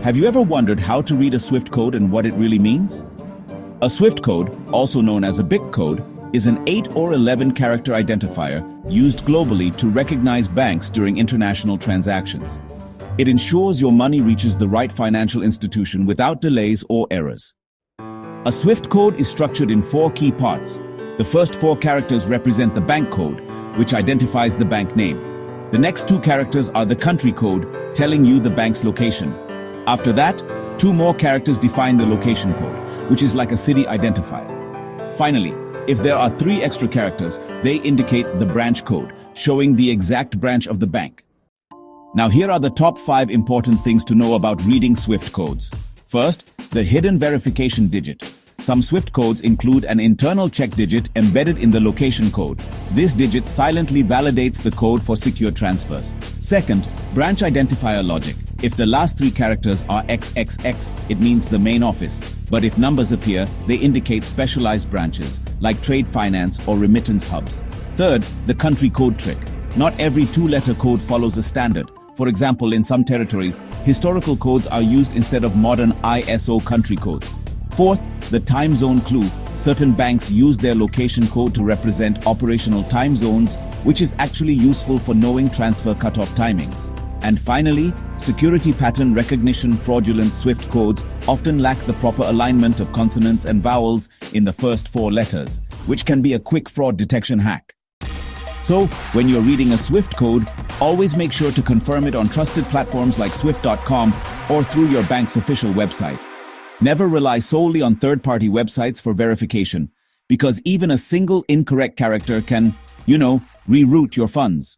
Have you ever wondered how to read a SWIFT code and what it really means? A SWIFT code, also known as a BIC code, is an 8 or 11 character identifier used globally to recognize banks during international transactions. It ensures your money reaches the right financial institution without delays or errors. A SWIFT code is structured in 4 key parts. The first 4 characters represent the bank code, which identifies the bank name. The next 2 characters are the country code, telling you the bank's location. After that, 2 more characters define the location code, which is like a city identifier. Finally, if there are 3 extra characters, they indicate the branch code, showing the exact branch of the bank. Now here are the top 5 important things to know about reading SWIFT codes. First, the hidden verification digit. Some SWIFT codes include an internal check digit embedded in the location code. This digit silently validates the code for secure transfers. Second, branch identifier logic. If the last 3 characters are XXX, it means the main office. But if numbers appear, they indicate specialized branches, like trade finance or remittance hubs. Third, the country code trick. Not every 2-letter code follows a standard. For example, in some territories, historical codes are used instead of modern ISO country codes. Fourth, the time zone clue. Certain banks use their location code to represent operational time zones, which is actually useful for knowing transfer cutoff timings. And finally, security pattern recognition. Fraudulent SWIFT codes often lack the proper alignment of consonants and vowels in the first 4 letters, which can be a quick fraud detection hack. So, when you're reading a SWIFT code, always make sure to confirm it on trusted platforms like swift.com or through your bank's official website. Never rely solely on third-party websites for verification, because even a single incorrect character can, reroute your funds.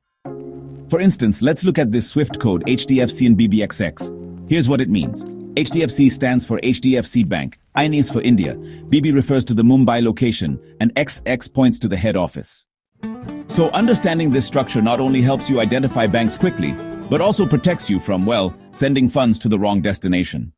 For instance, let's look at this SWIFT code HDFC and BBXX. Here's what it means. HDFC stands for HDFC Bank, IN is for India, BB refers to the Mumbai location, and XX points to the head office. So understanding this structure not only helps you identify banks quickly, but also protects you from, sending funds to the wrong destination.